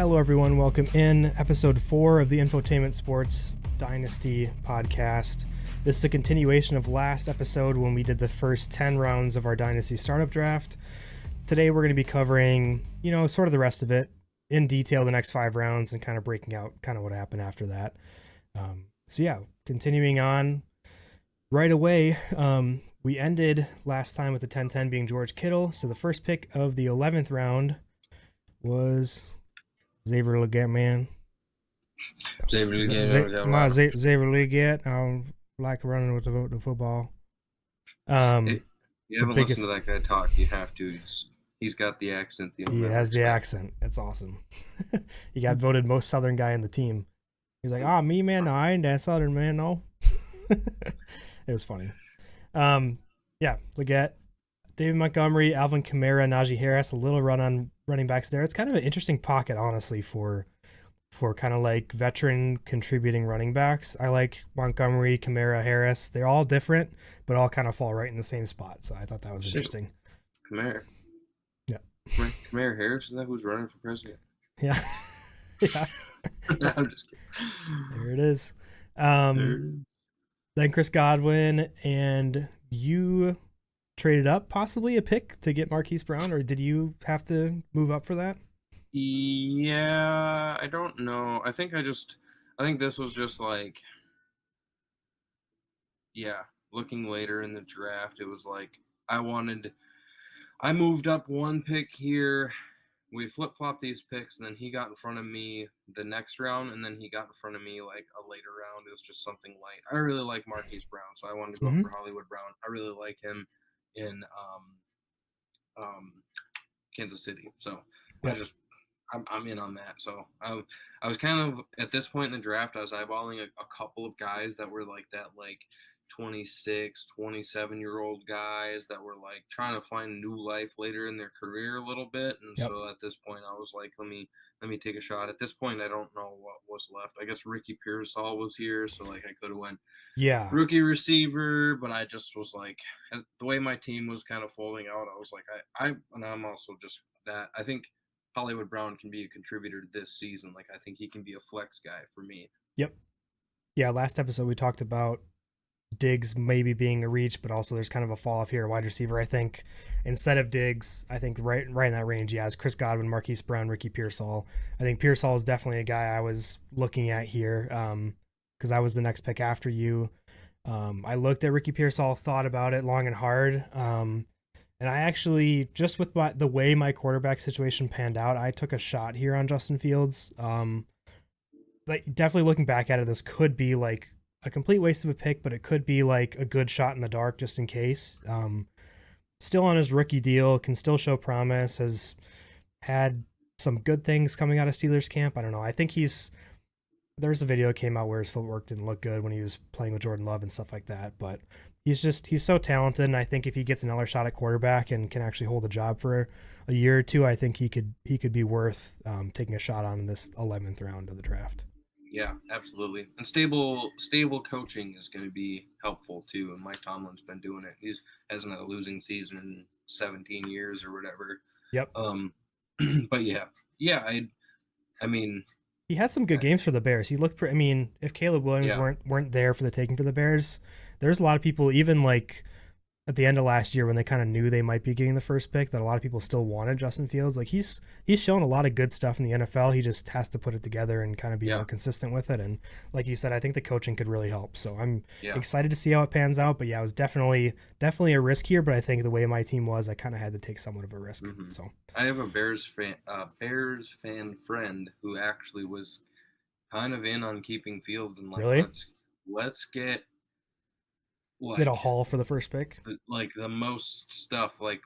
Hello, everyone. Welcome in episode 4 of the Infotainment Sports Dynasty podcast. This is a continuation of last episode when we did the first 10 rounds of our Dynasty startup draft. Today, we're going to be covering, sort of the rest of it in detail, the next 5 rounds, and kind of breaking out kind of what happened after that. Continuing on right away, we ended last time with the 10-10 being George Kittle. So the first pick of the 11th round was Xavier Legette, man. Xavier Legette. Xavier Legette. I like running with the football. You haven't listened to that guy talk. You have to. He's got the accent. He has the accent. It's awesome. He got voted most Southern guy in the team. He's like, me, man. No, I ain't that Southern, man. No. It was funny. Legette, David Montgomery, Alvin Kamara, Najee Harris, a little run on running backs there. It's kind of an interesting pocket, honestly, for kind of like veteran contributing running backs. I like Montgomery, Kamara, Harris. They're all different, but all kind of fall right in the same spot. So I thought that was interesting. Kamara. Yeah. Kamara Harris, isn't that who's running for president? Yeah. Yeah. No, I'm just kidding. There it is. Then Chris Godwin, and you traded up possibly a pick to get Marquise Brown, or did you have to move up for that? Yeah, I don't know. I think this was just like, looking later in the draft, it was like I moved up one pick here. We flip-flopped these picks, and then he got in front of me the next round, and then he got in front of me like a later round. It was just something light. I really like Marquise Brown, so I wanted to go up for Hollywood Brown. I really like him in Kansas City. So yeah. I'm in on that. So I was kind of, at this point in the draft, I was eyeballing a couple of guys that were like that, like 26, 27-year-old guys that were like trying to find new life later in their career a little bit. And so at this point I was like, let me take a shot. At this point, I don't know what was left. I guess Ricky Pearsall was here, so like I could have went rookie receiver, but I just was like, the way my team was kind of folding out, I was like, I'm also just that. I think Hollywood Brown can be a contributor this season. Like I think he can be a flex guy for me. Yep. Yeah, last episode we talked about Diggs maybe being a reach, but also there's kind of a fall off here. Wide receiver, I think, instead of Diggs, I think right in that range, is Chris Godwin, Marquise Brown, Ricky Pearsall. I think Pearsall is definitely a guy I was looking at here because I was the next pick after you. I looked at Ricky Pearsall, thought about it long and hard, and I actually, just with the way my quarterback situation panned out, I took a shot here on Justin Fields. Definitely looking back at it, this could be like a complete waste of a pick, but it could be like a good shot in the dark just in case. Still on his rookie deal, can still show promise, has had some good things coming out of Steelers camp. I don't know. I think there's a video that came out where his footwork didn't look good when he was playing with Jordan Love and stuff like that, but he's so talented. And I think if he gets another shot at quarterback and can actually hold a job for a year or two, I think he could be worth taking a shot on in this 11th round of the draft. Yeah, absolutely. And stable coaching is going to be helpful too. And Mike Tomlin's been doing it. He hasn't had a losing season in 17 years or whatever. Yep. But I mean, he had some good games for the Bears. He looked if Caleb Williams weren't there for the taking for the Bears, there's a lot of people, even like at the end of last year when they kind of knew they might be getting the first pick, that a lot of people still wanted Justin Fields. Like he's shown a lot of good stuff in the NFL. He just has to put it together and kind of be more consistent with it. And like you said, I think the coaching could really help. So I'm excited to see how it pans out. But it was definitely a risk here. But I think the way my team was, I kind of had to take somewhat of a risk. Mm-hmm. So I have a Bears fan friend who actually was kind of in on keeping Fields and like, really? let's get get a haul for the first pick, like the most stuff, like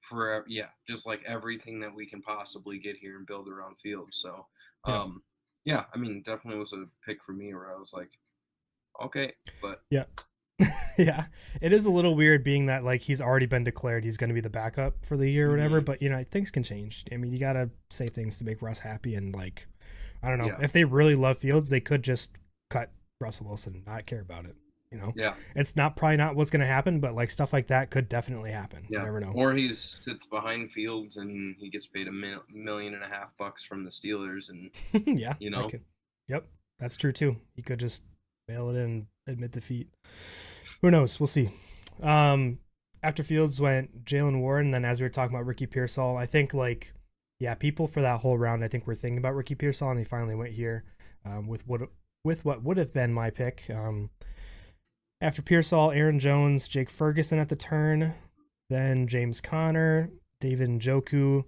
for just like everything that we can possibly get here and build around Fields. So I mean, definitely was a pick for me where I was like, okay, but yeah. It is a little weird being that like he's already been declared he's going to be the backup for the year or whatever, but things can change. I mean, you got to say things to make Russ happy, and like I don't know, if they really love Fields, they could just cut Russell Wilson and not care about it. Yeah. It's probably not what's going to happen, but like stuff like that could definitely happen. Yeah. You never know. Or he sits behind Fields and he gets paid $1.5 million from the Steelers, and Yeah. Yep. That's true too. He could just mail it in and admit defeat. Who knows? We'll see. After Fields went Jalen Warren, then as we were talking about Ricky Pearsall, I think people for that whole round, I think we're thinking about Ricky Pearsall, and he finally went here with what would have been my pick. After Pearsall, Aaron Jones, Jake Ferguson at the turn, then James Conner, David Njoku,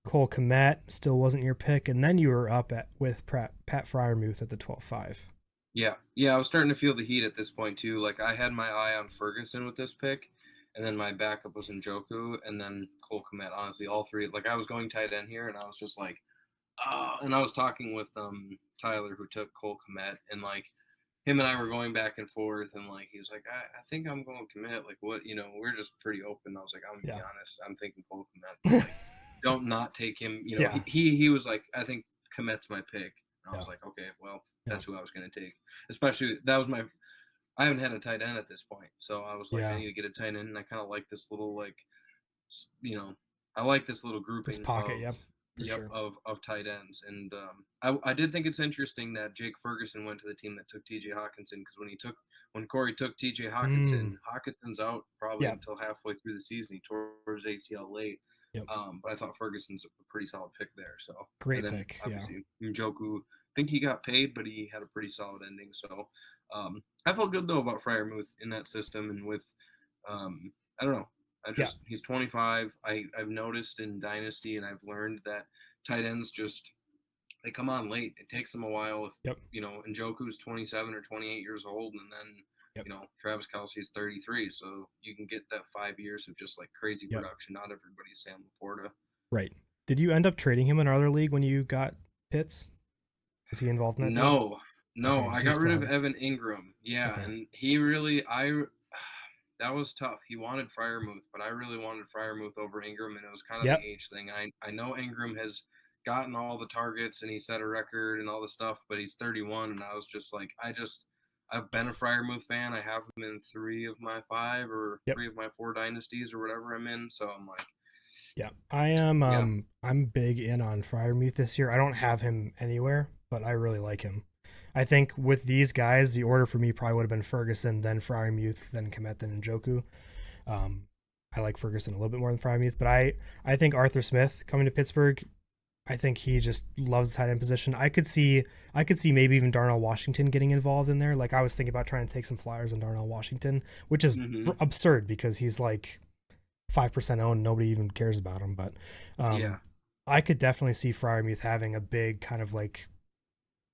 Cole Kmet still wasn't your pick, and then you were up with Pat Freiermuth at the 12-5. Yeah, I was starting to feel the heat at this point too. Like I had my eye on Ferguson with this pick, and then my backup was Njoku, and then Cole Kmet. Honestly, all three. Like I was going tight end here, and I was just like, and I was talking with Tyler, who took Cole Kmet, and like him and I were going back and forth, and like he was like, I think I'm going Kmet. Like what, we're just pretty open. I was like, I'm gonna be honest, I'm thinking Cole Kmet. Like, don't not take him. He was like, I think Kmet's my pick. And I was like, okay, well, that's who I was going to take. Especially, I haven't had a tight end at this point. So I was like, I need to get a tight end. And I kind of like this little, I like this little grouping. This pocket, of tight ends. And I did think it's interesting that Jake Ferguson went to the team that took TJ Hawkinson, because when Corey took TJ Hawkinson, Hawkinson's out probably until halfway through the season. He tore his ACL late. Yep. But I thought Ferguson's a pretty solid pick there. So great pick. Obviously, Njoku, I think he got paid, but he had a pretty solid ending. So I felt good though about Freiermuth in that system, and with I don't know. He's 25. I've noticed in Dynasty, and I've learned that tight ends they come on late. It takes them a while. Njoku's 27 or 28 years old, and then Travis Kelce's 33, so you can get that 5 years of just like crazy production. Not everybody's Sam Laporta. Right. Did you end up trading him in another league when you got Pitts? Was he involved in that? No. Okay, I got rid of Evan Ingram. Yeah, okay. And he really, that was tough. He wanted Freiermuth, but I really wanted Freiermuth over Ingram, and it was kind of the age thing. I know Ingram has gotten all the targets, and he set a record and all the stuff, but he's 31, and I was just like, I've been a Freiermuth fan. I have him in 3 of my 5 or 3 of my 4 dynasties or whatever I'm in. So I'm like, I am. I'm big in on Freiermuth this year. I don't have him anywhere, but I really like him. I think with these guys, the order for me probably would have been Ferguson, then Freiermuth, then Kmet, then Njoku. I like Ferguson a little bit more than Freiermuth, but I think Arthur Smith coming to Pittsburgh, I think he just loves the tight end position. I could see maybe even Darnell Washington getting involved in there. Like I was thinking about trying to take some flyers on Darnell Washington, which is absurd because he's like 5% owned. Nobody even cares about him. But I could definitely see Freiermuth having a big kind of like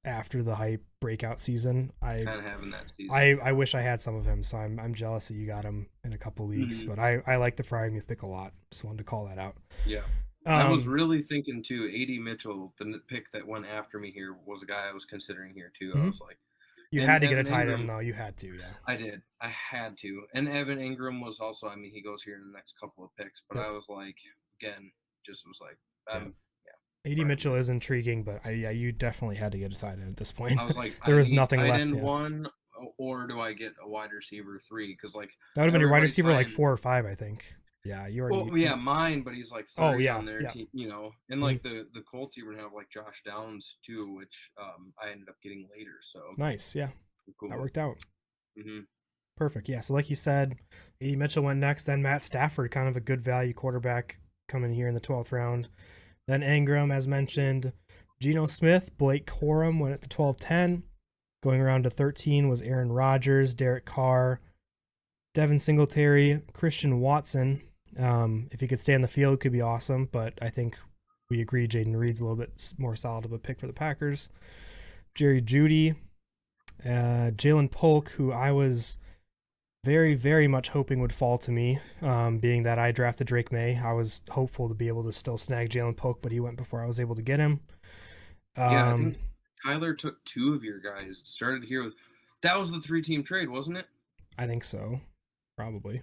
after the hype breakout season. I wish I had some of him, so I'm jealous that you got him in a couple leagues. But I like the Freiermuth pick a lot. Just wanted to call that out. Yeah. I was really thinking too, A.D. Mitchell, the pick that went after me here, was a guy I was considering here too. I was like, you had to get a tight end though. You had to, yeah. I did. I had to. And Evan Ingram was also, I mean, he goes here in the next couple of picks, but I was like, again, just was like, A.D. Mitchell is intriguing, but you definitely had to get a tight end at this point. I was like, there was nothing tight left. End 1, or do I get a wide receiver 3? Because like that would have been your wide receiver like 4 or 5, I think. Yeah, you already. Mine, but he's like 30 on their team, and like the Colts even have like Josh Downs too, which I ended up getting later. So nice, yeah, cool. That worked out. Perfect, yeah. So like you said, A.D. Mitchell went next, then Matt Stafford, kind of a good value quarterback coming here in the 12th round. Then Ingram, as mentioned, Geno Smith, Blake Corum went at the 12-10. Going around to 13 was Aaron Rodgers, Derek Carr, Devin Singletary, Christian Watson. If he could stay on the field, could be awesome, but I think we agree Jaden Reed's a little bit more solid of a pick for the Packers. Jerry Jeudy, Jalen Polk, who I was very, very much hoping would fall to me, being that I drafted Drake May. I was hopeful to be able to still snag Jalen Polk, but he went before I was able to get him. I think Tyler took 2 of your guys. It started here with, that was the 3-team trade, wasn't it? I think so, probably.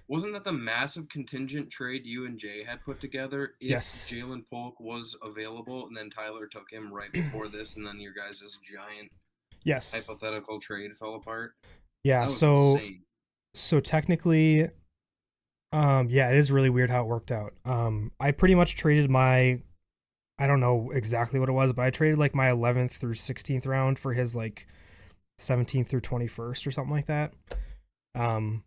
Wasn't that the massive contingent trade you and Jay had put together? Yes. Jalen Polk was available, and then Tyler took him right before this, and then your guys' giant hypothetical trade fell apart? Yeah, That was so insane. technically, yeah, it is really weird how it worked out. I pretty much traded my, I don't know exactly what it was, but I traded like my 11th through 16th round for his like 17th through 21st or something like that. Um,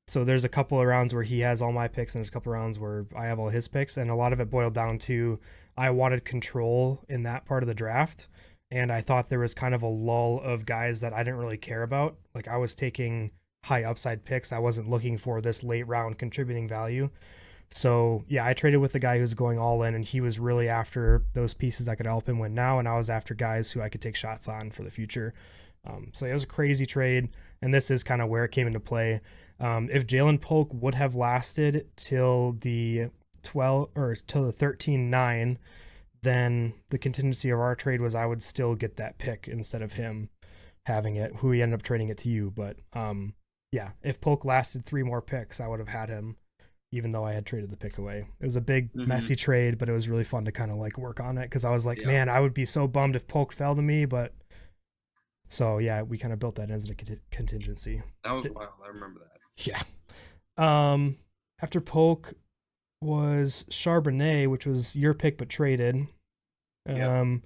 so there's a couple of rounds where he has all my picks, and there's a couple of rounds where I have all his picks, and a lot of it boiled down to I wanted control in that part of the draft, and I thought there was kind of a lull of guys that I didn't really care about. Like I was taking high upside picks. I wasn't looking for this late round contributing value. So yeah, I traded with the guy who's going all in, and he was really after those pieces that could help him win now, and I was after guys who I could take shots on for the future. So it was a crazy trade, and this is kind of where it came into play. If Jalen Polk would have lasted till the 12 or till the 13-9, then the contingency of our trade was I would still get that pick instead of him having it, who he ended up trading it to you. But yeah, if Polk lasted 3 more picks, I would have had him, even though I had traded the pick away. It was a big, messy trade, but it was really fun to kind of like work on it because I was like, man, I would be so bummed if Polk fell to me, but so yeah, we kind of built that as a contingency. That was wild. I remember that. Yeah. After Polk was Charbonnet, which was your pick but traded. I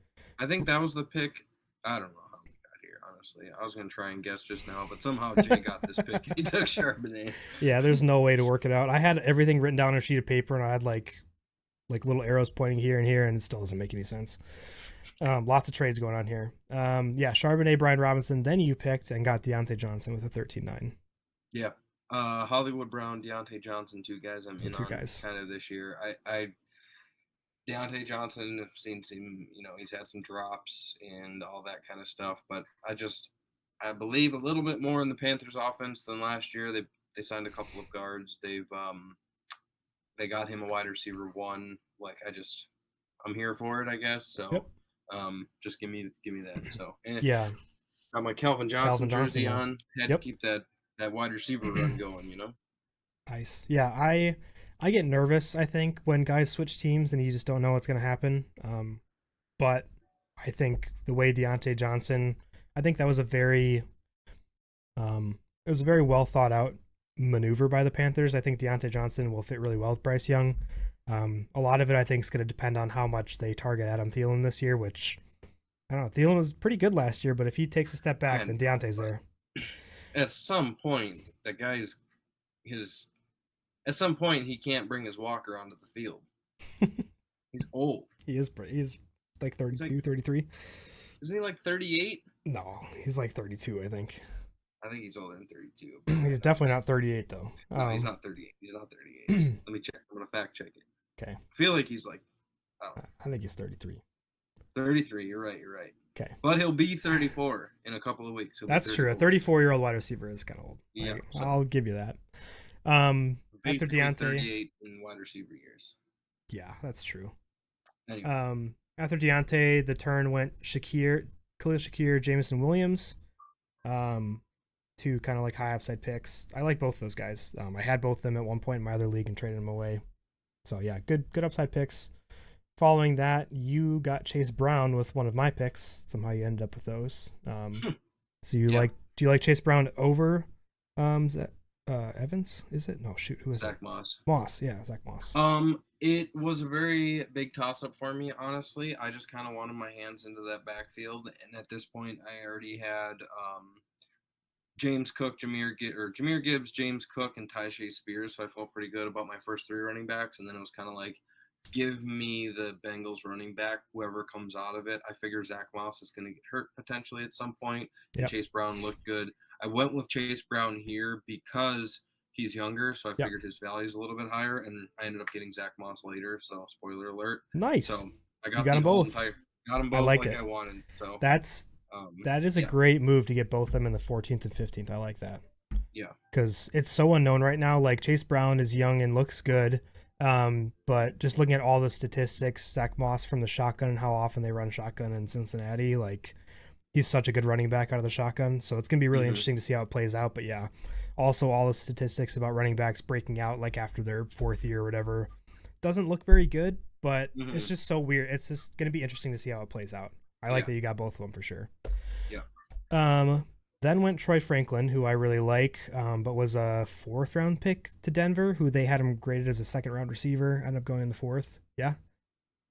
think that was the pick. I don't know how we got here, honestly. I was going to try and guess just now, but somehow Jay got this pick. He took Charbonnet. Yeah, there's no way to work it out. I had everything written down on a sheet of paper, and I had like little arrows pointing here and here, and it still doesn't make any sense. Lots of trades going on here. Yeah, Charbonnet, Brian Robinson, then you picked and got Deontay Johnson with a 13-9. Yeah. Hollywood Brown, Deontay Johnson, 2 guys I'm in on kind of this year. I Deontay Johnson, I've seen some, he's had some drops and all that kind of stuff, but I believe a little bit more in the Panthers offense than last year. They signed a couple of guards. They got him a wide receiver 1. Like I'm here for it, I guess. So just give me that. So yeah. Got my Calvin Johnson jersey on. Had to keep that wide receiver run going, Nice. Yeah, I get nervous, I think, when guys switch teams and you just don't know what's going to happen. But I think the way Deontay Johnson, I think that was a very well thought out maneuver by the Panthers. I think Deontay Johnson will fit really well with Bryce Young. A lot of it, I think, is going to depend on how much they target Adam Thielen this year, which, I don't know, Thielen was pretty good last year, but if he takes a step back, then Deontay's there. At some point, at some point, he can't bring his walker onto the field. He's old. He's like 32, 33. Isn't he like 38? No, he's like 32, I think. I think he's older than 32. He's definitely not 38, though. No, he's not 38. He's not 38. Let me check. I'm going to fact check it. Okay. I feel like he's like, I think he's 33. 33, you're right. Okay. But he'll be 34 in a couple of weeks. That's true. A 34-year-old wide receiver is kind of old. Yeah. I'll give you that. After Deontay, 38 in wide receiver years. Yeah, that's true. Anyway. After Deontay, the turn went Khalil Shakir, Jameson Williams, two kind of like high upside picks. I like both of those guys. I had both of them at one point in my other league and traded them away. So yeah, good upside picks. Following that, you got Chase Brown with one of my picks. Somehow you ended up with those. So do you like Chase Brown over Evans? Is it? No, shoot. Who is Zach it? Moss. Zach Moss. It was a very big toss up for me, honestly. I just kind of wanted my hands into that backfield, and at this point, I already had James Cook, Jahmyr Gibbs, James Cook, and Tyjae Spears. So I felt pretty good about my first 3 running backs, and then it was kind of like, give me the Bengals running back, whoever comes out of it. I figure Zach Moss is going to get hurt potentially at some point. And Chase Brown looked good. I went with Chase Brown here because he's younger, so I figured his value is a little bit higher, and I ended up getting Zach Moss later. So spoiler alert. Nice. So I got them both. Got them both like I wanted. So that is a great move to get both of them in the 14th and 15th. I like that. Yeah. Because it's so unknown right now. Like Chase Brown is young and looks good. But just looking at all the statistics, Zach Moss from the shotgun and how often they run shotgun in Cincinnati, like he's such a good running back out of the shotgun. So it's going to be really interesting to see how it plays out. But yeah, also all the statistics about running backs breaking out like after their 4th year or whatever doesn't look very good, but it's just so weird. It's just going to be interesting to see how it plays out. I like that you got both of them for sure. Yeah. Then went Troy Franklin, who I really like, but was a 4th-round pick to Denver, who they had him graded as a 2nd-round receiver. Ended up going in the 4th. Yeah,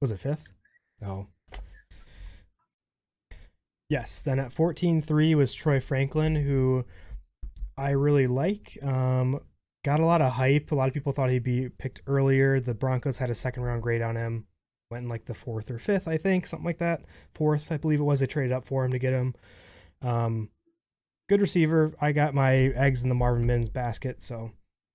was it 5th? Oh, yes. Then at 14-3 was Troy Franklin, who I really like. Got a lot of hype. A lot of people thought he'd be picked earlier. The Broncos had a 2nd-round grade on him. Went in like the 4th or 5th, I think, something like that. 4th, I believe it was. They traded up for him to get him. Good receiver. I got my eggs in the Marvin Mims basket, so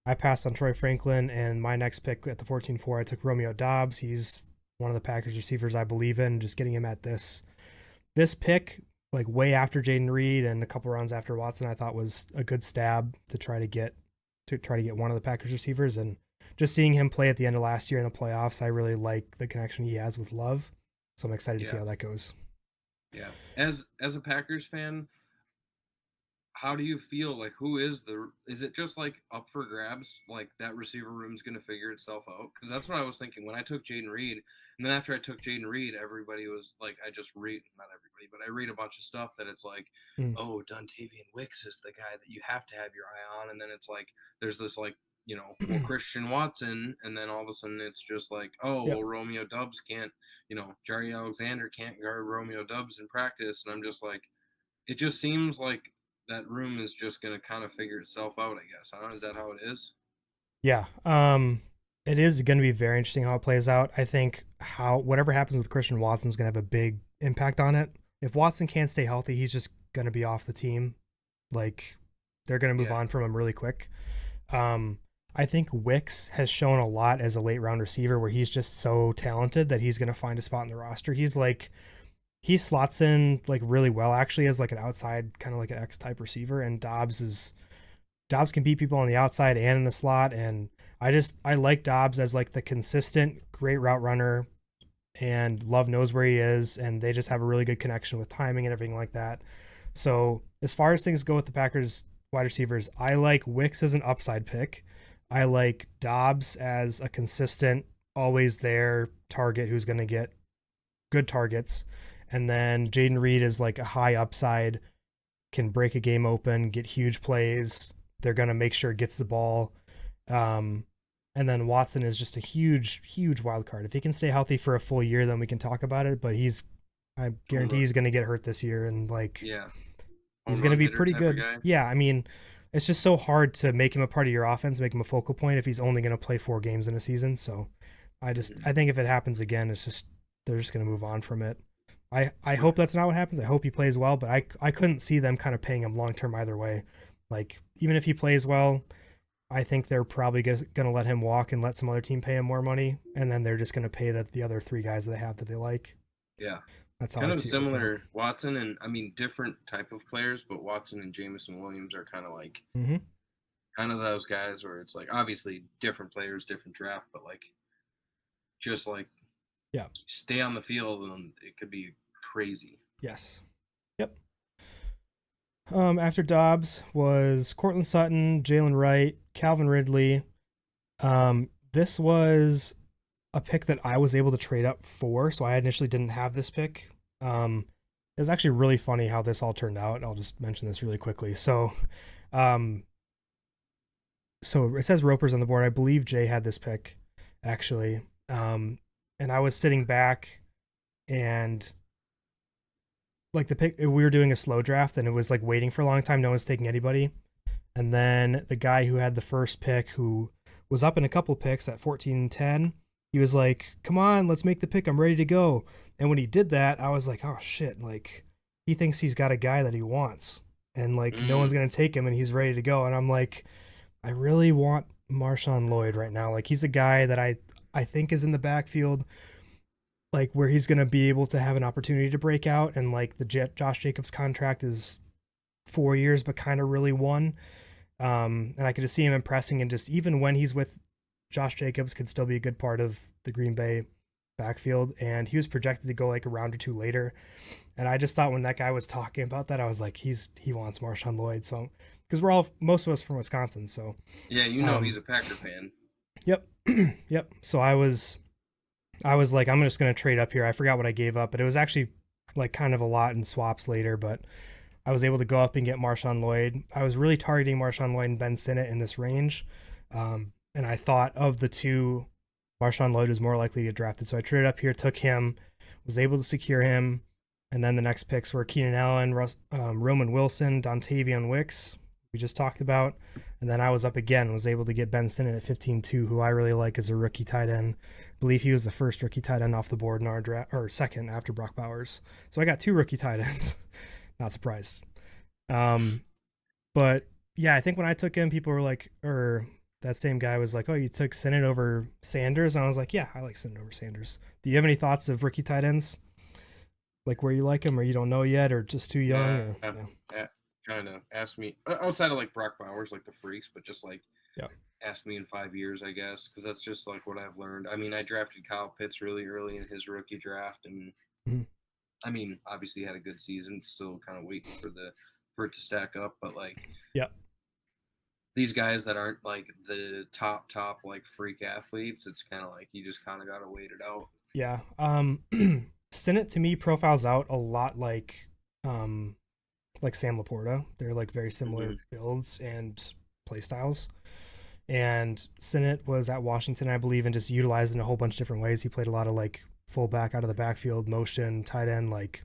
I passed on Troy Franklin, and my next pick at the 14-4, I took Romeo Doubs. He's one of the Packers receivers I believe in. Just getting him at this pick, like way after Jaden Reed and a couple rounds after Watson, I thought was a good stab to try to get one of the Packers receivers. And just seeing him play at the end of last year in the playoffs, I really like the connection he has with Love. So I'm excited to see how that goes. Yeah. As a Packers fan, how do you feel? Like, is it just like up for grabs? Like that receiver room's going to figure itself out? Because that's what I was thinking when I took Jaden Reed. And then after I took Jaden Reed, everybody was like, not everybody, but I read a bunch of stuff that it's like, oh, Dontavian Wicks is the guy that you have to have your eye on. And then it's like, there's this like, well, Christian Watson. And then all of a sudden it's just like, well, Romeo Doubs can't, Jari Alexander can't guard Romeo Doubs in practice. And I'm just like, it just seems like that room is just going to kind of figure itself out, I guess. I don't know. Is that how it is? Yeah. It is going to be very interesting how it plays out. I think whatever happens with Christian Watson is going to have a big impact on it. If Watson can't stay healthy, he's just going to be off the team. Like, they're going to move on from him really quick. I think Wicks has shown a lot as a late round receiver where he's just so talented that he's going to find a spot in the roster. He slots in like really well actually as like an outside, kind of like an X type receiver, and Doubs can beat people on the outside and in the slot. And I like Doubs as like the consistent great route runner, and Love knows where he is, and they just have a really good connection with timing and everything like that. So as far as things go with the Packers wide receivers, I like Wicks as an upside pick. I like Doubs as a consistent, always there target who's going to get good targets. And then Jaden Reed is like a high upside, can break a game open, get huge plays. They're going to make sure it gets the ball. And then Watson is just a huge, huge wild card. If he can stay healthy for a full year, then we can talk about it. But I guarantee he's going to get hurt this year. And he's going to be pretty good. Yeah. I mean, it's just so hard to make him a part of your offense, make him a focal point if he's only going to play 4 games in a season. So I think if it happens again, they're just going to move on from it. I hope that's not what happens. I hope he plays well, but I couldn't see them kind of paying him long-term either way. Like, even if he plays well, I think they're probably going to let him walk and let some other team pay him more money, and then they're just going to pay the other 3 guys that they have that they like. Yeah. That's kind of similar. Watson and, I mean, different type of players, but Watson and Jameson Williams are kind of like, kind of those guys where it's like, obviously different players, different draft, but like, just like, stay on the field and it could be crazy. Yes. Yep. After Doubs was Cortland Sutton, Jalen Wright, Calvin Ridley. This was a pick that I was able to trade up for, so I initially didn't have this pick. It was actually really funny how this all turned out. I'll just mention this really quickly. So it says Roper's on the board. I believe Jay had this pick, actually. And I was sitting back, and like the pick, we were doing a slow draft, and it was like waiting for a long time. No one's taking anybody. And then the guy who had the first pick, who was up in a couple picks at 14-10, he was like, come on, let's make the pick. I'm ready to go. And when he did that, I was like, oh shit. Like, he thinks he's got a guy that he wants, and like no one's going to take him, and he's ready to go. And I'm like, I really want Marshawn Lloyd right now. Like, he's a guy that I think is in the backfield, like where he's going to be able to have an opportunity to break out. And like the Josh Jacobs contract is 4 years, but kind of really 1. And I could just see him impressing, and just even when he's with Josh Jacobs, could still be a good part of the Green Bay backfield. And he was projected to go like a round or 2 later. And I just thought when that guy was talking about that, I was like, he wants Marshawn Lloyd. So, because most of us from Wisconsin. So yeah, he's a Packer fan. Yep. Yep. So I was like, I'm just going to trade up here. I forgot what I gave up, but it was actually like kind of a lot in swaps later, but I was able to go up and get Marshawn Lloyd. I was really targeting Marshawn Lloyd and Ben Sinnott in this range. And I thought of the two, Marshawn Lloyd was more likely to get drafted. So I traded up here, took him, was able to secure him. And then the next picks were Keenan Allen, Roman Wilson, Dontavian Wicks, we just talked about. And then I was up again, was able to get Ben Sinnott at 15-2, who I really like as a rookie tight end. I believe he was the first rookie tight end off the board in our draft, or second after Brock Bowers. So I got 2 rookie tight ends. Not surprised. But yeah, I think when I took him, people were like, or that same guy was like, oh, you took Sinnott over Sanders? And I was like, yeah, I like Sinnott over Sanders. Do you have any thoughts of rookie tight ends? Like where you like him, or you don't know yet, or just too young? Trying to ask me outside of like Brock Bowers, like the freaks, but just like ask me in 5 years, I guess, because that's just like what I've learned. I mean, I drafted Kyle Pitts really early in his rookie draft, and I mean, obviously he had a good season. Still kind of waiting for it to stack up, but like, these guys that aren't like the top like freak athletes, it's kind of like you just kind of got to wait it out. Yeah. Sinnott to me profiles out a lot like Sam Laporta. They're like very similar builds and play styles. And Sinnott was at Washington, I believe, and just utilized in a whole bunch of different ways. He played a lot of like fullback out of the backfield, motion, tight end, like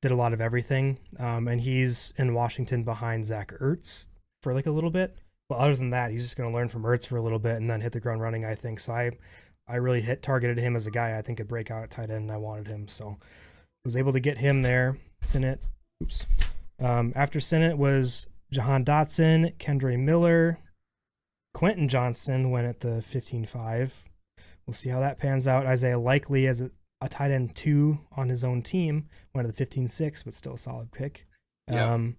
did a lot of everything. And he's in Washington behind Zach Ertz for like a little bit. But other than that, he's just going to learn from Ertz for a little bit and then hit the ground running, I think. So I really targeted him as a guy I think could break out at tight end, and I wanted him. So was able to get him there. Sinnott. After Sinnott was Jahan Dotson, Kendre Miller, Quentin Johnston went at the 15-5. We'll see how that pans out. Isaiah Likely as a tight end 2 on his own team went at the 15-6, but still a solid pick. And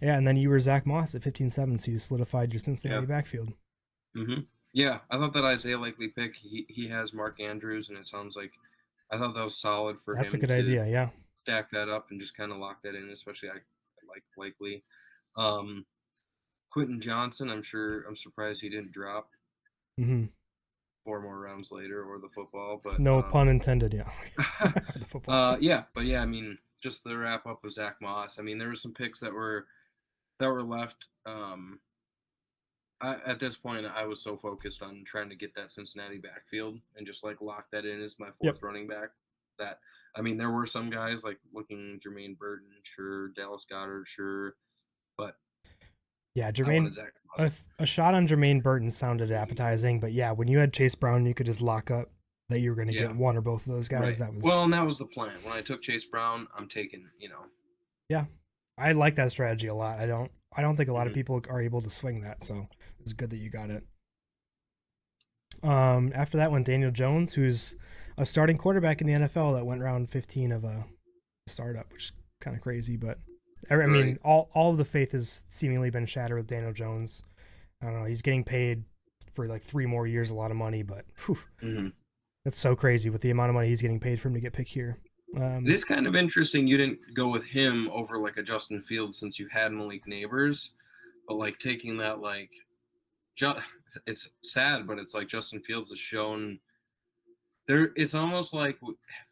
then you were Zach Moss at 15-7, so you solidified your Cincinnati backfield. Yeah, I thought that Isaiah Likely pick, he has Mark Andrews, and it sounds like I thought that was solid for him. That's a good idea, yeah. Stack that up and just kind of lock that in, especially I like Likely. Quentin Johnson, I'm surprised he didn't drop 4 more rounds later, or the football, but no pun intended, yeah. The football. I mean, just the wrap up of Zach Moss. I mean, there were some picks that were left. At this point, I was so focused on trying to get that Cincinnati backfield and just like lock that in as my 4th running back. That, I mean, there were some guys like looking Jermaine Burton, sure, Dallas Goedert, sure, but yeah, Jermaine, a shot on Jermaine Burton sounded appetizing, but yeah, when you had Chase Brown, you could just lock up that you were going to get one or both of those guys. Right. And that was the plan. When I took Chase Brown, I'm taking, Yeah, I like that strategy a lot. I don't think a lot of people are able to swing that, so it's good that you got it. After that went Daniel Jones, who's a starting quarterback in the NFL that went round 15 of a startup, which is kind of crazy, but I mean, all of the faith has seemingly been shattered with Daniel Jones. I don't know. He's getting paid for like 3 more years, a lot of money, but that's so crazy with the amount of money he's getting paid for him to get picked here. It is kind of interesting you didn't go with him over like a Justin Fields since you had Malik Neighbors, but like taking that, like, it's sad, but it's like Justin Fields has shown there. It's almost like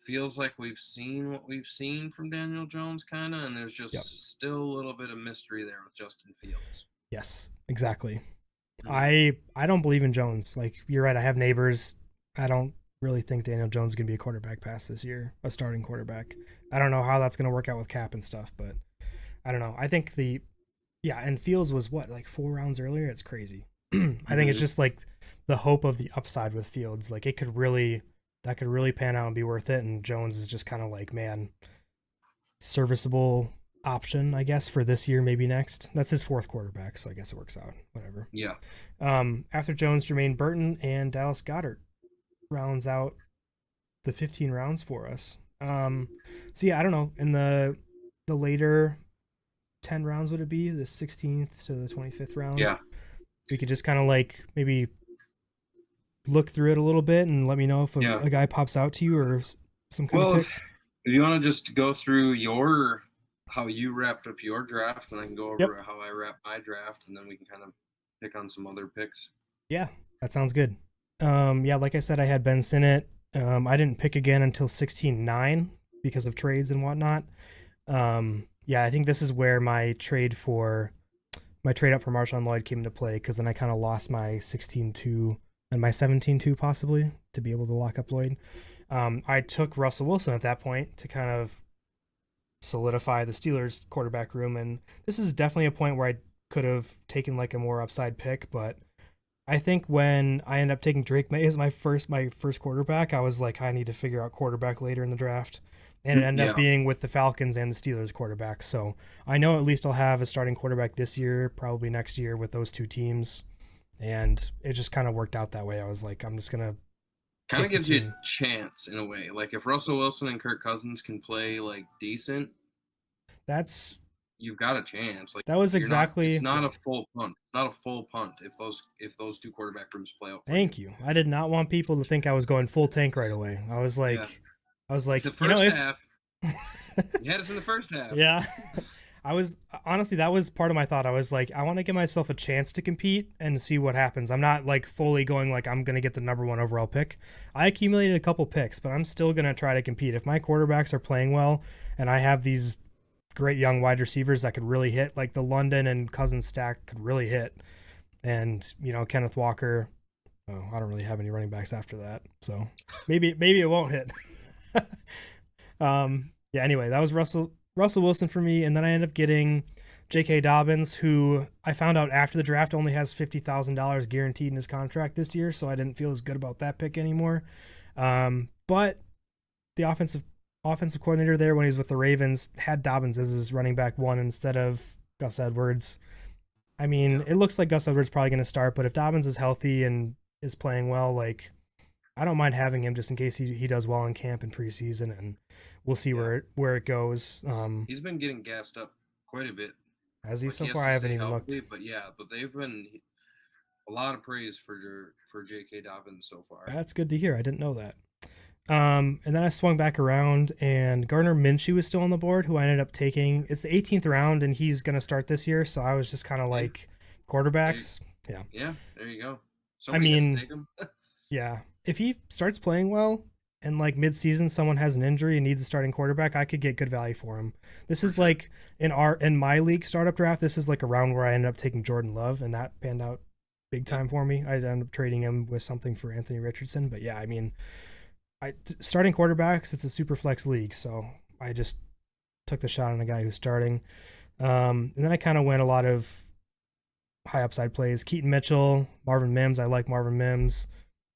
feels like we've seen what we've seen from Daniel Jones, kind of, and there's just still a little bit of mystery there with Justin Fields. Yes, exactly. I don't believe in Jones. Like, you're right. I have Neighbors. I don't really think Daniel Jones is going to be a quarterback past this year, a starting quarterback. I don't know how that's going to work out with cap and stuff, but I don't know. I think and Fields was what, like 4 rounds earlier? It's crazy. I think it's just like the hope of the upside with Fields. Like that could really pan out and be worth it. And Jones is just kind of like, man, serviceable option, I guess, for this year, maybe next. That's his 4th quarterback, so I guess it works out. Whatever. Yeah. After Jones, Jermaine Burton and Dallas Goedert rounds out the 15 rounds for us. So yeah, I don't know. In the later 10 rounds, would it be the 16th to the 25th round? Yeah. We could just kind of like maybe look through it a little bit and let me know if a guy pops out to you or some kind of picks. If you want to just go through how you wrapped up your draft, and I can go over how I wrapped my draft, and then we can kind of pick on some other picks. Yeah, that sounds good. Like I said, I had Ben Sinnott. I didn't pick again until 16-9 because of trades and whatnot. Yeah, I think this is where my trade up for Marshawn Lloyd came into play, because then I kind of lost my 16-2 and my 17-2 possibly to be able to lock up Lloyd. I took Russell Wilson at that point to kind of solidify the Steelers quarterback room, and this is definitely a point where I could have taken like a more upside pick, but I think when I ended up taking Drake May as my first quarterback, I was like, I need to figure out quarterback later in the draft. And it ended up Yeah, being with the Falcons and the Steelers quarterbacks. So I know at least I'll have a starting quarterback this year, probably next year with those two teams. And it just kind of worked out that way. I was like, I'm just going to kind of take the gives you a team. chance in a way. Like if Russell Wilson and Kirk Cousins can play like decent, That's you've got a chance. Like that was you're not. It's exactly, not yeah. a full punt. It's not a full punt if those two quarterback rooms play out for you. Thank you. I did not want people to think I was going full tank right away. Yeah, I was the like, first if half. You had us in the first half. yeah. I was honestly, that was part of my thought. I was like, I want to give myself a chance to compete and see what happens. I'm not like fully going like I'm going to get the number 1 overall pick. I accumulated a couple picks, but I'm still going to try to compete. If my quarterbacks are playing well and I have these great young wide receivers that could really hit, like the London and Cousins stack could really hit. And, Kenneth Walker, oh, I don't really have any running backs after that. So maybe it won't hit. Yeah, anyway, that was Russell Wilson for me, and then I ended up getting J.K. Dobbins, who I found out after the draft only has $50,000 guaranteed in his contract this year, so I didn't feel as good about that pick anymore. But the offensive coordinator there when he was with the Ravens had Dobbins as his running back 1 instead of Gus Edwards. I mean, it looks like Gus Edwards probably going to start, but if Dobbins is healthy and is playing well, like I don't mind having him just in case he does well in camp and preseason, and we'll see Yeah. where it goes. He's been getting gassed up quite a bit. As he Like so he has far, I to haven't stay even healthy, looked. but they've been a lot of praise for J.K. Dobbins so far. That's good to hear. I didn't know that. And then I swung back around, and Gardner Minshew is still on the board, who I ended up taking. It's the 18th round, and he's going to start this year. So I was just kind of like quarterbacks. Yeah. Yeah, there you go. I Somebody has to mean, take him. yeah. If he starts playing well and like mid-season someone has an injury and needs a starting quarterback, I could get good value for him. This is like in my league startup draft, this is like a round where I ended up taking Jordan Love, and that panned out big time for me. I ended up trading him with something for Anthony Richardson. But yeah, I mean, starting quarterbacks, it's a super flex league, so I just took the shot on a guy who's starting. And then I kind of went a lot of high upside plays. Keaton Mitchell, Marvin Mims. I like Marvin Mims.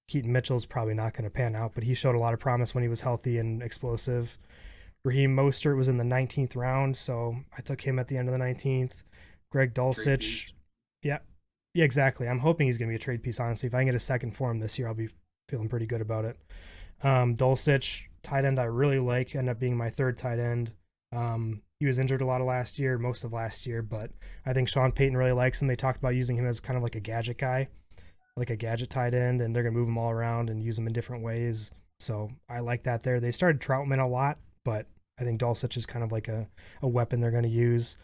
Keaton Mitchell's probably not going to pan out, but he showed a lot of promise when he was healthy and explosive. Raheem Mostert was in the 19th round, so I took him at the end of the 19th. Greg Dulcich. Yeah, exactly. I'm hoping he's going to be a trade piece, honestly. If I can get a second for him this year, I'll be feeling pretty good about it. Dulcich, tight end I really like, ended up being my 3rd tight end. He was injured a lot of last year, most of last year, but I think Sean Payton really likes him. They talked about using him as kind of like a gadget guy, like a gadget tight end, and they're going to move him all around and use him in different ways. So I like that there. They started Troutman a lot, but I think Dulcich is kind of like a weapon they're going to use.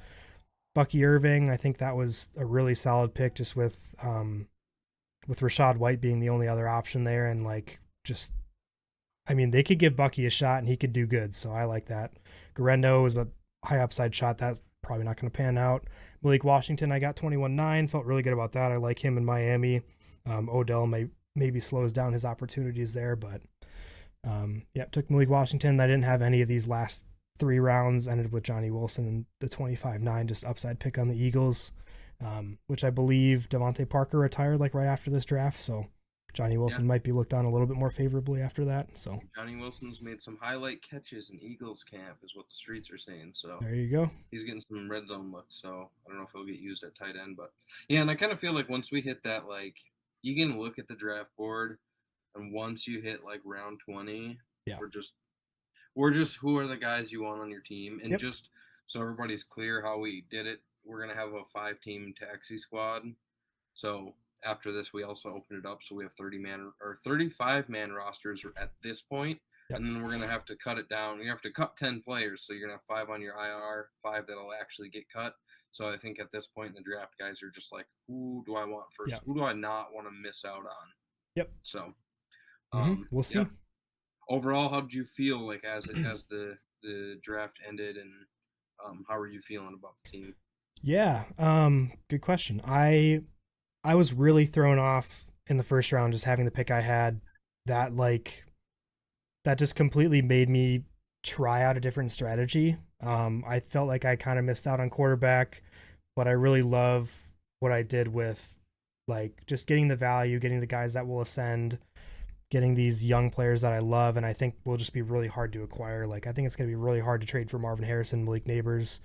Bucky Irving, I think that was a really solid pick, just with Rachaad White being the only other option there, and like just, I mean, they could give Bucky a shot and he could do good, so I like that. Garendo is a high upside shot. That's probably not going to pan out. Malik Washington, I got 21-9. Felt really good about that. I like him in Miami. Odell maybe slows down his opportunities there, but took Malik Washington. I didn't have any of these last 3 rounds. Ended with Johnny Wilson and the 25-9, just upside pick on the Eagles, which I believe Devontae Parker retired like right after this draft, so Johnny Wilson might be looked on a little bit more favorably after that. So Johnny Wilson's made some highlight catches in Eagles camp, is what the streets are saying. So there you go. He's getting some red zone looks. So I don't know if he'll get used at tight end, but yeah. And I kind of feel like once we hit that, like you can look at the draft board, and once you hit like round 20, we're just who are the guys you want on your team, and just so everybody's clear how we did it, we're gonna have a 5-team taxi squad. So after this, we also open it up, so we have 30-man or 35-man rosters at this point, and then we're gonna have to cut it down. You have to cut 10 players, so you're gonna have 5 on your IR, 5 that'll actually get cut. So I think at this point in the draft, guys are just like, who do I want first? Who do I not want to miss out on? Yep. So we'll see. Overall, how did you feel like as the draft ended and How are you feeling about the team? Yeah, good question. I was really thrown off in the first round just having the pick I had. That like that just completely made me try out a different strategy. I felt like I kind of missed out on quarterback, but I really love what I did with like just getting the value, getting the guys that will ascend, getting these young players that I love, and I think will just be really hard to acquire. Like I think it's going to be really hard to trade for Marvin Harrison, Malik Neighbors.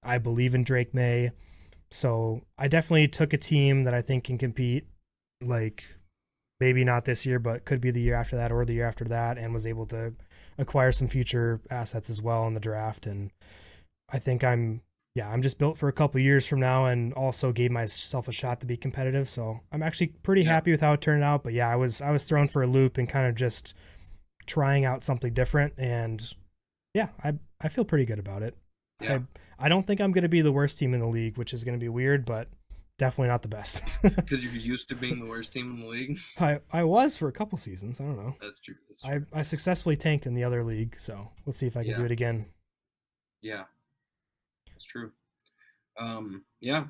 I believe in Drake May, so I definitely took a team that I think can compete. Like maybe not this year, but could be the year after that or the year after that, and was able to acquire some future assets as well in the draft. And I think I'm just built for a couple years from now, and also gave myself a shot to be competitive. So I'm actually pretty Yeah, happy with how it turned out. But yeah, I was thrown for a loop and kind of just trying out something different, and yeah, I feel pretty good about it. yeah. I I don't think I'm going to be the worst team in the league, which is going to be weird, but definitely not the best. Because you're used to being the worst team in the league. I was for a couple seasons. I don't know. That's true. That's I true. I successfully tanked in the other league, so let's see if I can do Yeah, it again. yeah, that's true. Yeah,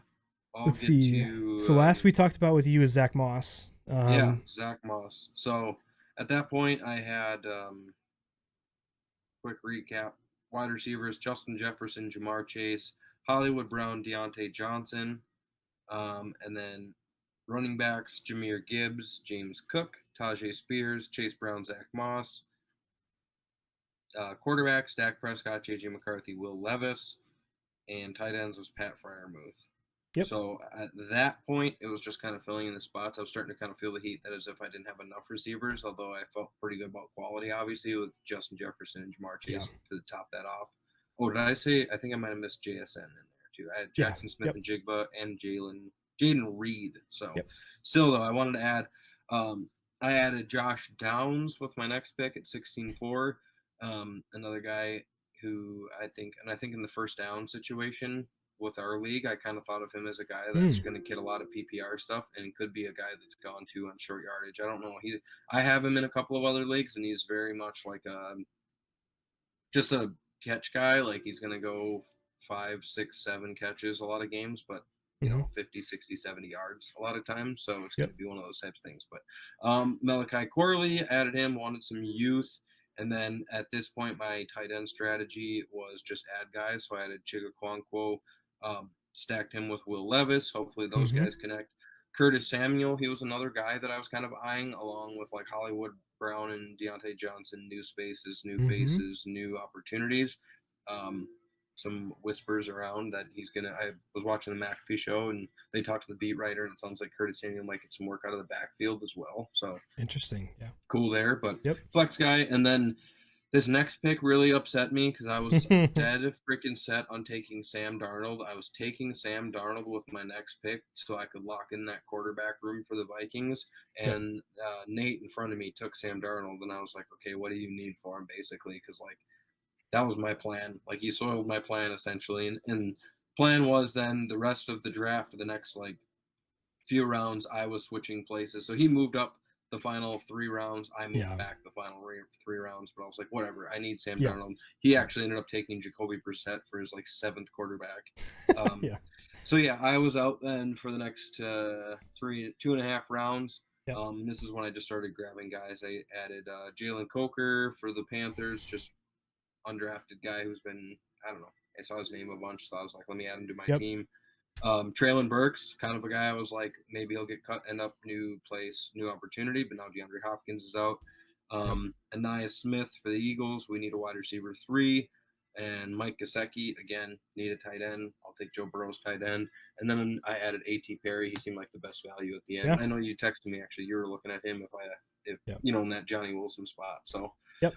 I'll Let's get see. So to last we talked about with you is Zach Moss. yeah, Zach Moss. So at that point, I had quick recap: wide receivers Justin Jefferson, Jamar Chase, Hollywood Brown, Deontay Johnson, and then running backs Jameer Gibbs, James Cook, Tajay Spears, Chase Brown, Zach Moss. Quarterbacks Dak Prescott, JJ McCarthy, Will Levis, and tight ends was Pat Fryermuth. Yep. So at that point, it was just kind of filling in the spots. I was starting to kind of feel the heat that as if I didn't have enough receivers, although I felt pretty good about quality, obviously, with Justin Jefferson and Jamar Yeah. Chase to top that off. Oh, did I say? I think I might have missed JSN in there too. I had Yeah. Jackson Smith Yep. and Jigba and Jaden Reed. So Yep. still, though, I wanted to add, I added Josh Downs with my next pick at 16-4. Another guy who I think in the first down situation with our league, I kind of thought of him as a guy that's Mm. going to get a lot of PPR stuff and could be a guy that's gone to on short yardage. I don't know. I have him in a couple of other leagues, and he's very much like just a catch guy. Like he's going to go 5, 6, 7 catches a lot of games, but Mm-hmm. 50, 60, 70 yards a lot of times. So it's going Yep. to be one of those types of things. But Malachi Corley, added him, wanted some youth. And then at this point, my tight end strategy was just add guys. So I added Chigaquanquo, stacked him with Will Levis. Hopefully those Mm-hmm. guys connect. Curtis Samuel, he was another guy that I was kind of eyeing, along with like Hollywood Brown and Deontay Johnson. New spaces, new Mm-hmm. faces, new opportunities. Um, some whispers around that he's gonna. I was watching the McAfee show and they talked to the beat writer, and it sounds like Curtis Samuel might get some work out of the backfield as well. So Interesting. Yeah. cool there. But Yep. flex guy, and then this next pick really upset me because I was dead freaking set on taking Sam Darnold. I was taking Sam Darnold with my next pick so I could lock in that quarterback room for the Vikings. Yep. And Nate in front of me took Sam Darnold, and I was like, okay, what do you need for him, basically? Because like that was my plan. Like he soiled my plan essentially, and plan was then the rest of the draft, the next like few rounds, I was switching places. So he moved up the final 3 rounds. I moved Yeah. back the final 3 rounds. But I was like, whatever. I need Sam Yeah. Darnold. He actually ended up taking Jacoby Brissett for his like 7th quarterback. Yeah. So yeah, I was out then for the next 2.5 rounds. Yep. This is when I just started grabbing guys. I added Jalen Coker for the Panthers, just undrafted guy who's been, I don't know. I saw his name a bunch, so I was like, let me add him to my Yep. team. Traylon Burks, kind of a guy I was like, maybe he'll get cut, end up new place, new opportunity, but now DeAndre Hopkins is out. Yep. Anaya Smith for the Eagles, we need a wide receiver 3. And Mike Gesicki, again, need a tight end. I'll take Joe Burrow's tight end. And then I added A.T. Perry. He seemed like the best value at the end. Yeah. I know you texted me, actually. You were looking at him if Yep. in that Johnny Wilson spot. So Yep.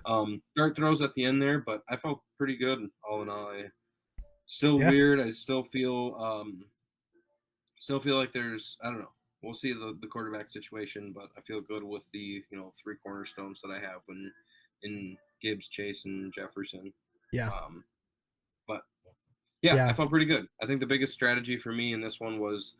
dart throws at the end there, but I felt pretty good all in all. Still Yeah. weird. I still feel like there's, I don't know. We'll see the quarterback situation, but I feel good with the 3 cornerstones that I have in Gibbs, Chase, and Jefferson. Yeah. But yeah, I Yeah. felt pretty good. I think the biggest strategy for me in this one was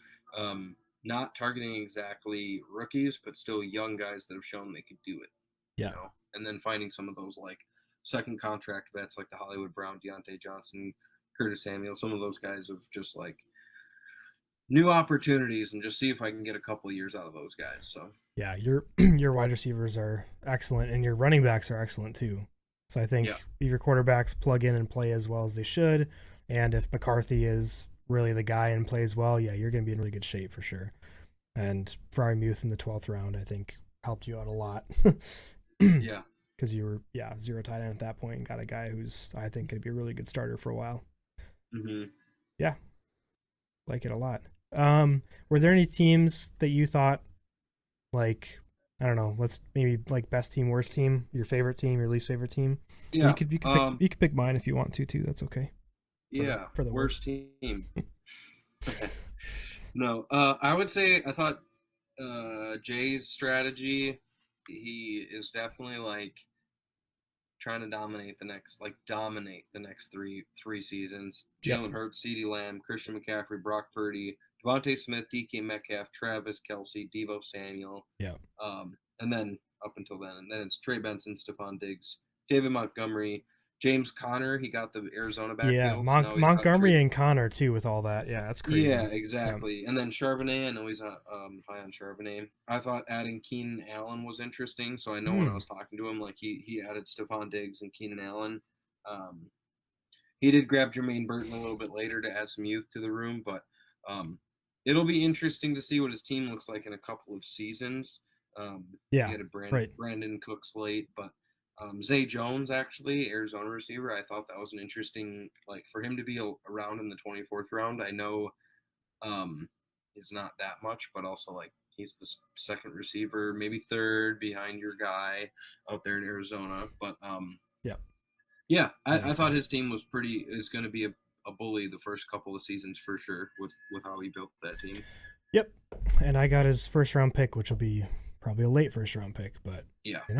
not targeting exactly rookies, but still young guys that have shown they could do it. Yeah. And then finding some of those like second contract vets like the Hollywood Brown, Deontay Johnson, Curtis Samuel, some of those guys have just like new opportunities, and just see if I can get a couple of years out of those guys. So Yeah, your wide receivers are excellent, and your running backs are excellent too. So I think yeah, if your quarterbacks plug in and play as well as they should, and if McCarthy is really the guy and plays well, yeah, you're going to be in really good shape for sure. And Frymuth in the 12th round, I think, helped you out a lot. yeah. Because you were, zero tight end at that point and got a guy who's, I think, going to be a really good starter for a while. Mm-hmm. Yeah, like it a lot. Were there any teams that you thought, like, I don't know, let's maybe like best team, worst team, your favorite team, your least favorite team? Yeah. You could pick mine if you want to too. That's okay. For the worst team. No, I would say I thought Jay's strategy. He is definitely like trying to dominate the next three seasons. Jalen Hurts, CeeDee Lamb, Christian McCaffrey, Brock Purdy, Devontae Smith, DK Metcalf, Travis Kelce, Devo Samuel. Yeah. And then up until then, and then it's Trey Benson, Stephon Diggs, David Montgomery, James Conner. He got the Arizona backfield. Yeah, so Montgomery and Connor too with all that. Yeah, that's crazy. Yeah, exactly. Yeah. And then Charbonnet, I know he's high on Charbonnet. I thought adding Keenan Allen was interesting. So I know when I was talking to him, like he added Stephon Diggs and Keenan Allen. He did grab Jermaine Burton a little bit later to add some youth to the room, but it'll be interesting to see what his team looks like in a couple of seasons. He had a Brandon Cooks late, but Zay Jones, actually, Arizona receiver, I thought that was an interesting, like, for him to be around in the 24th round. I know he's not that much, but also, like, he's the second receiver, maybe third behind your guy out there in Arizona. But, I thought his team is going to be a bully the first couple of seasons for sure with how he built that team. Yep. And I got his first round pick, which will be probably a late first round pick, but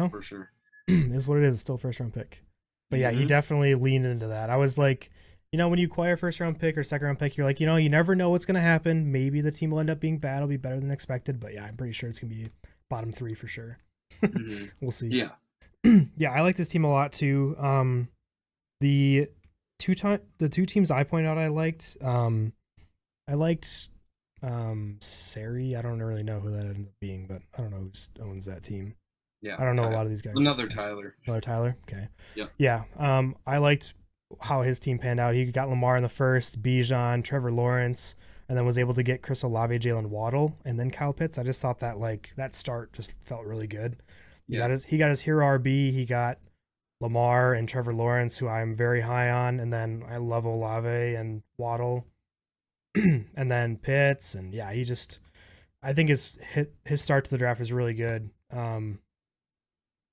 for sure. Is what it is, still first round pick. But yeah, he definitely leaned into that. I was like, when you acquire a first round pick or second round pick, you're like, you never know what's going to happen. Maybe the team will end up being bad. It'll be better than expected. But yeah, I'm pretty sure it's going to be bottom 3 for sure. We'll see. Yeah. Yeah, I like this team a lot too. The two teams I pointed out I liked, Sari. I don't really know who that ended up being, but I don't know who owns that team. Yeah, I don't know a lot of these guys. Another Tyler. Okay. Yeah. Yeah. I liked how his team panned out. He got Lamar in the first, Bijan, Trevor Lawrence, and then was able to get Chris Olave, Jalen Waddle, and then Kyle Pitts. I just thought that that start just felt really good. He got his hero RB. He got Lamar and Trevor Lawrence, who I'm very high on, and then I love Olave and Waddle, and then Pitts, and yeah, I think his start to the draft was really good.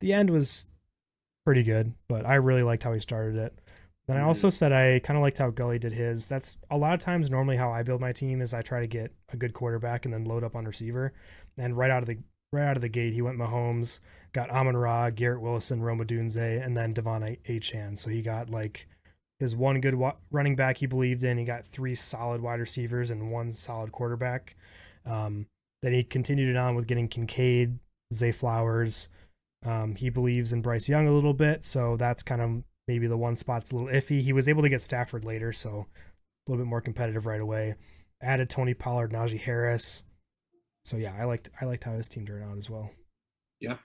The end was pretty good, but I really liked how he started it. Then I also said I kind of liked how Gully did his. That's a lot of times normally how I build my team is I try to get a good quarterback and then load up on receiver. And right out of the gate, he went Mahomes, got Amon-Ra, Garrett Wilson, Rome Odunze, and then Devon Achane. So he got like his one good running back he believed in. He got 3 solid wide receivers and 1 solid quarterback. Then he continued it on with getting Kincaid, Zay Flowers. He believes in Bryce Young a little bit, so that's kind of maybe the one spot's a little iffy. He was able to get Stafford later, so a little bit more competitive right away. Added Tony Pollard, Najee Harris. So yeah, I liked how his team turned out as well. Yeah.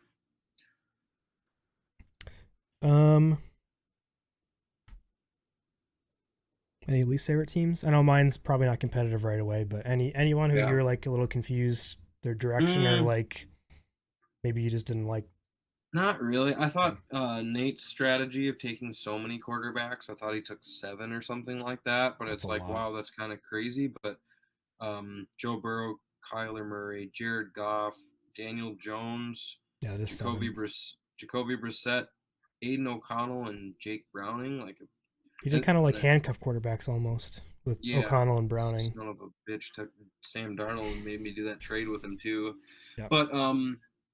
Any least favorite teams? I know mine's probably not competitive right away, but anyone who you're like a little confused their direction or like maybe you just didn't like. Not really. I thought Nate's strategy of taking so many quarterbacks, I thought he took 7 or something like that, but it's like, wow, that's kind of crazy. But Joe Burrow, Kyler Murray, Jared Goff, Daniel Jones, Jacoby Brissett, Aiden O'Connell, and Jake Browning. Like he did kind of like handcuff quarterbacks almost with O'Connell and Browning. Son of a bitch took Sam Darnold and made me do that trade with him too. Yep. But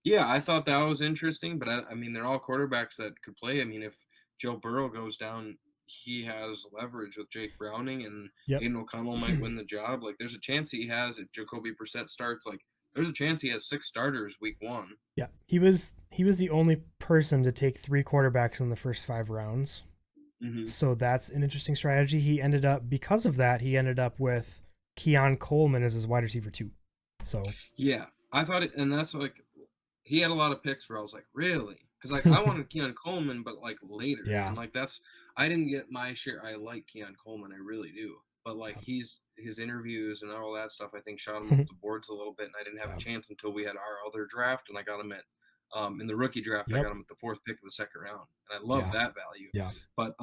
yeah, I thought that was interesting, but I mean, they're all quarterbacks that could play. I mean, if Joe Burrow goes down, he has leverage with Jake Browning, and Aiden O'Connell might win the job. Like, there's a chance he has if Jacoby Brissett starts. Like, there's a chance he has 6 starters week 1. Yeah, he was the only person to take 3 quarterbacks in the first 5 rounds. Mm-hmm. So that's an interesting strategy. He ended up because of that. He ended up with Keon Coleman as his wide receiver 2. So Yeah, I thought it, and that's like he had a lot of picks where I was like, really? Because like I wanted Keon Coleman, but like later, yeah, and like that's I didn't get my share. I like Keon Coleman, I really do, but like his interviews and all that stuff, I think shot him up the boards a little bit, and I didn't have yeah. a chance until we had our other draft, and I got him at in the rookie draft. I Yep. got him at the 4th pick of the 2nd round, and I love Yeah. that value. Yeah. But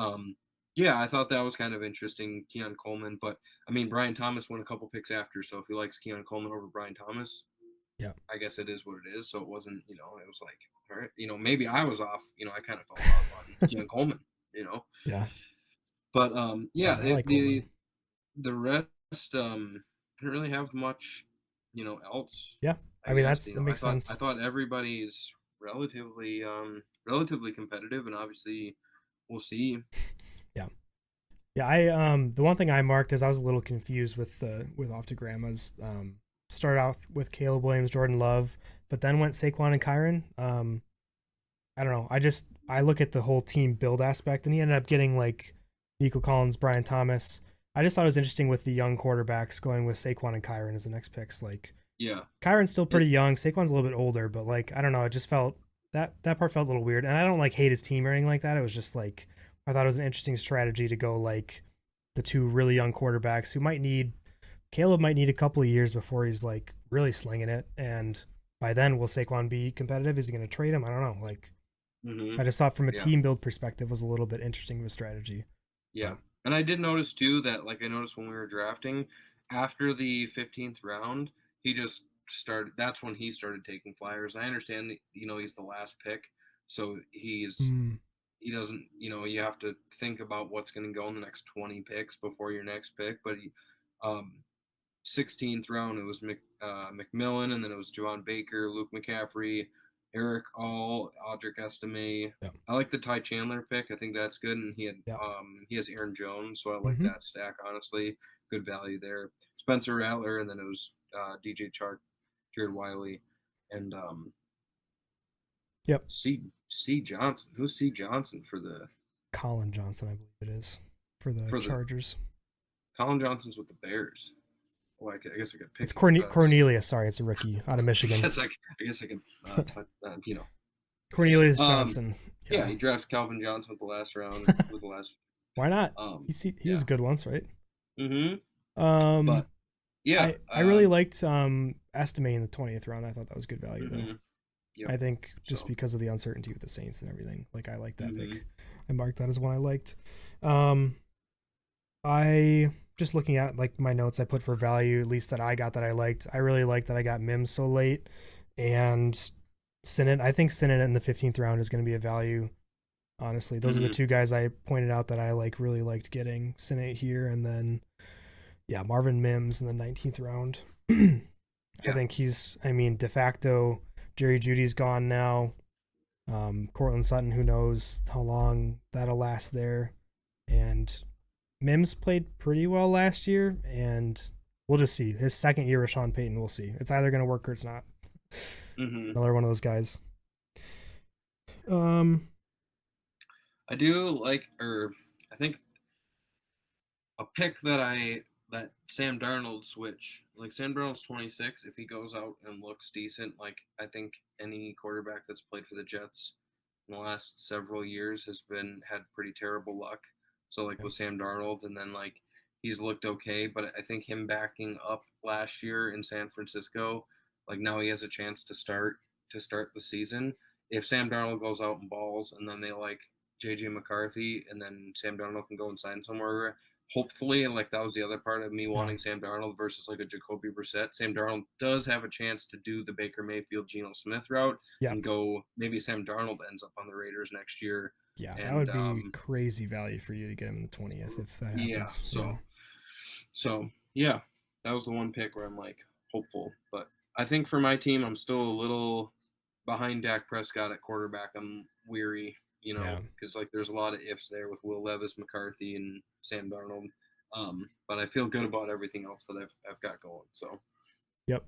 yeah, I thought that was kind of interesting, Keon Coleman. But I mean, Brian Thomas went a couple picks after, so if he likes Keon Coleman over Brian Thomas, Yeah. I guess it is what it is. So it wasn't, it was like, all right, maybe I was off. I kind of fell off on Keon Coleman. Yeah. But Yeah. yeah, I like Coleman. the rest didn't really have much, else. Yeah. I mean, guess that makes I sense. thought everybody's relatively competitive, and obviously we'll see. Yeah. Yeah. I the one thing I marked is I was a little confused with Optogrammas. Started out with Caleb Williams, Jordan Love, but then went Saquon and Kyron. I don't know. I look at the whole team build aspect, and he ended up getting like Nico Collins, Brian Thomas. I just thought it was interesting with the young quarterbacks going with Saquon and Kyron as the next picks. Like Yeah. Kyron's still pretty young, Saquon's a little bit older, but like I don't know, it just felt that part felt a little weird. And I don't like hate his team or anything like that. It was just like I thought it was an interesting strategy to go like the 2 really young quarterbacks who Caleb might need a couple of years before he's like really slinging it, and by then will Saquon be competitive? Is he going to trade him? I don't know. Like Mm-hmm. I just thought from a Yeah. team build perspective was a little bit interesting of a strategy. Yeah. And I did notice too that like I noticed when we were drafting after the 15th round, he just started that's when he started taking flyers. And I understand he's the last pick, so Mm, he doesn't, you have to think about what's going to go in the next 20 picks before your next pick, but 16th round, it was McMillan, and then it was Javon Baker, Luke McCaffrey, Eric All, Audric Estime. yeah. I like the Ty Chandler pick. I think that's good, and Yeah. he has Aaron Jones, so I like Mm-hmm. that stack. Honestly, good value there. Spencer Rattler, and then it was DJ Chark, Jared Wiley, and Yep. C Johnson. Who's C Johnson for the Colin Johnson, I believe it is, for the for the Chargers. Colin Johnson's with the Bears? Well, I guess I could pick. It's Cornelius. Sorry, it's a rookie out of Michigan. I guess I can, Cornelius Johnson. Yeah, he drafts Calvin Johnson with the last round. with the last. Why not? He was good once, right? But yeah, I really liked Estime in the 20th round. I thought that was good value though. Yep. I think just because of the uncertainty with the Saints and everything. Like I like that Mm-hmm. pick. I marked that as one I liked. I just looking at like my notes I put for value, at least that I got that I liked. I really liked that I got Mims so late, and Sinnott. I think Sinnott in the 15th round is going to be a value. Honestly, those are the 2 guys I pointed out that I really liked getting. Sinnott here, and then Marvin Mims in the 19th round. I think he's de facto Jerry Jeudy's gone now. Cortland Sutton, who knows how long that'll last there. And Mims played pretty well last year, and we'll just see. His second year with Sean Payton, we'll see. It's either going to work or it's not. Another one of those guys. I do like, I think a pick that Sam Darnold switch. Like Sam Darnold's 26. If he goes out and looks decent, like I think any quarterback that's played for the Jets in the last several years has had pretty terrible luck. So like with Sam Darnold, and then like he's looked okay, but I think him backing up last year in San Francisco, like now he has a chance to start the season. If Sam Darnold goes out and balls, and then they like JJ McCarthy, and then Sam Darnold can go and sign somewhere. Hopefully, and like that was the other part of me wanting Sam Darnold versus like a Jacoby Brissett. Sam Darnold does have a chance to do the Baker Mayfield, Geno Smith route and go. Maybe Sam Darnold ends up on the Raiders next year. Yeah, that would be crazy value for you to get him in the 20th if that happens. Yeah, so yeah, that was the one pick where I'm like hopeful, but I think for my team, I'm still a little behind Dak Prescott at quarterback. I'm weary, because like there's a lot of ifs there with Will Levis, McCarthy, and Sam Darnold. But I feel good about everything else that I've got going. So. Yep.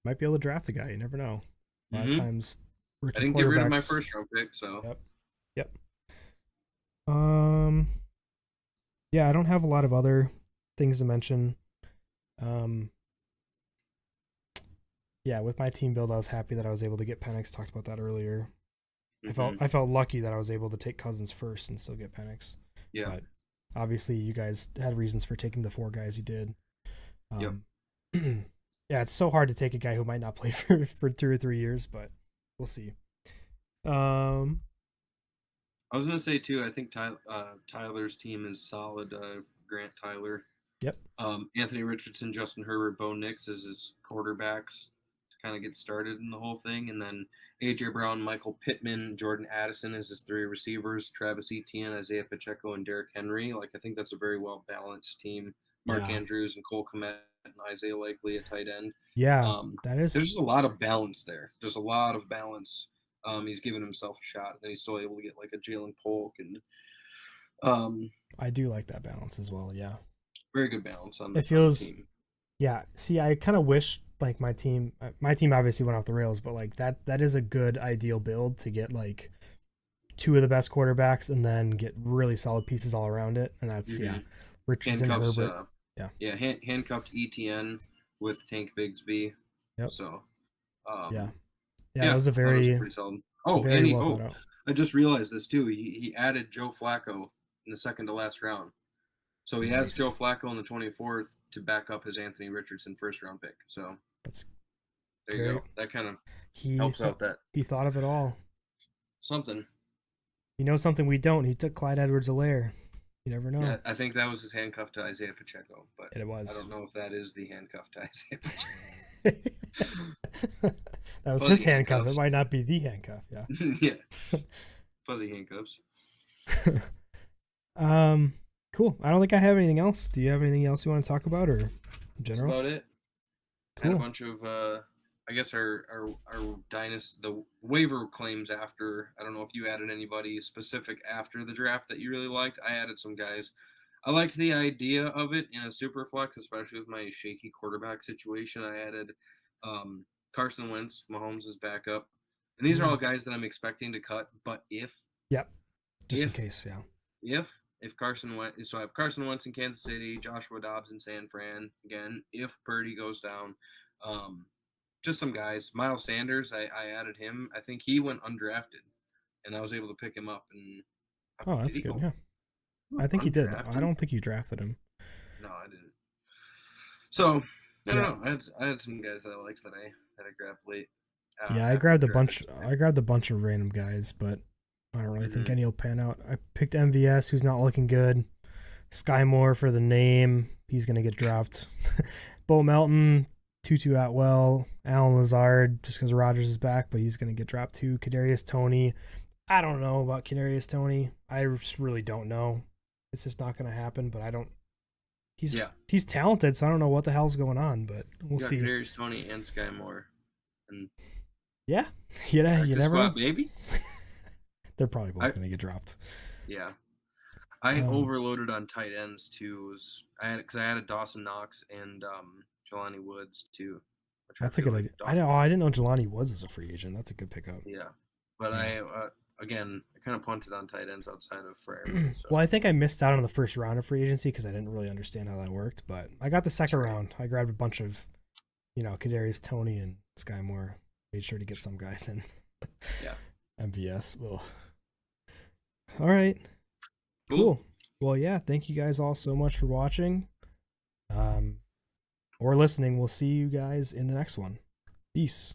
might be able to draft the guy. You never know. A lot of times, I didn't get rid of my first round pick, so. Yep. Yeah, I don't have a lot of other things to mention. Yeah, with my team build, I was happy that I was able to get Penix. Talked about that earlier. I felt lucky that I was able to take Cousins first and still get Penix. Yeah. But obviously, you guys had reasons for taking the 4 guys you did. Yeah, it's so hard to take a guy who might not play for 2 or 3 years, but we'll see. I was gonna say too. I think Tyler's team is solid. Grant Tyler. Yep. Anthony Richardson, Justin Herbert, Bo Nix as his quarterbacks to kind of get started in the whole thing, and then AJ Brown, Michael Pittman, Jordan Addison as his 3 receivers, Travis Etienne, Isaiah Pacheco, and Derrick Henry. Like I think that's a very well balanced team. Mark Andrews and Cole Kmet and Isaiah Likely at tight end. Yeah, that is. There's just a lot of balance there. There's a lot of balance. He's given himself a shot, and then he's still able to get like a Jalen Polk and. I do like that balance as well. Yeah. Very good balance on the team. Yeah. See, I kind of wish like my team obviously went off the rails, but like that is a good ideal build to get like 2 of the best quarterbacks and then get really solid pieces all around it. And that's Richardson, Herbert. Handcuffed ETN with Tank Bigsby. Yep. So, that was a very pretty solid. I just realized this too. He added Joe Flacco in the second to last round. So he adds Joe Flacco in the 24th to back up his Anthony Richardson first round pick. So there you go. That kind of helps out that. He thought of it all. Something. You know something we don't. He took Clyde Edwards-Helaire. You never know. Yeah, I think that was his handcuff to Isaiah Pacheco, but it was. I don't know if that is the handcuff to Isaiah Pacheco. That was his handcuff. It might not be the handcuff. Yeah. Yeah. Fuzzy handcuffs. Cool. I don't think I have anything else. Do you have anything else you want to talk about, or in general? That's about it. Cool. Had a bunch of, I guess our Dynasty, the waiver claims after. I don't know if you added anybody specific after the draft that you really liked. I added some guys. I liked the idea of it in a super flex, especially with my shaky quarterback situation. I added Carson Wentz, Mahomes' backup, and these are all guys that I'm expecting to cut. But in case, if Carson Wentz, so I have Carson Wentz in Kansas City, Joshua Dobbs in San Fran again. If Purdy goes down, just some guys. Miles Sanders, I added him. I think he went undrafted, and I was able to pick him up. And that's good. Yeah, I think he did. I don't think you drafted him. No, I didn't. So I don't know. I had some guys that I liked that I grabbed late. I grabbed a bunch. I grabbed a bunch of random guys, but I don't really think any will pan out. I picked MVS, who's not looking good. Sky Moore for the name. He's going to get dropped. Bo Melton, Tutu Atwell, Alan Lazard, just because Rodgers is back, but he's going to get dropped too. Kadarius Toney. I don't know about Kadarius Toney. I just really don't know. It's just not going to happen, but I don't. He's talented, so I don't know what the hell's going on, but we'll see. Kadarius Toney and Sky Moore. And you never know. Baby. They're probably both going to get dropped. Yeah. I overloaded on tight ends too. I added Dawson Knox and Jelani Woods too. That's a good idea. I didn't know Jelani Woods is a free agent. That's a good pickup. Yeah, but I kind of punted on tight ends outside of Frere. So. Well, I think I missed out on the first round of free agency because I didn't really understand how that worked. But I got the second round. I grabbed a bunch of, Kadarius Toney and Sky Moore. Made sure to get some guys in. Yeah. MVS. Ugh. All right. Cool. Well, yeah. Thank you guys all so much for watching, or listening. We'll see you guys in the next one. Peace.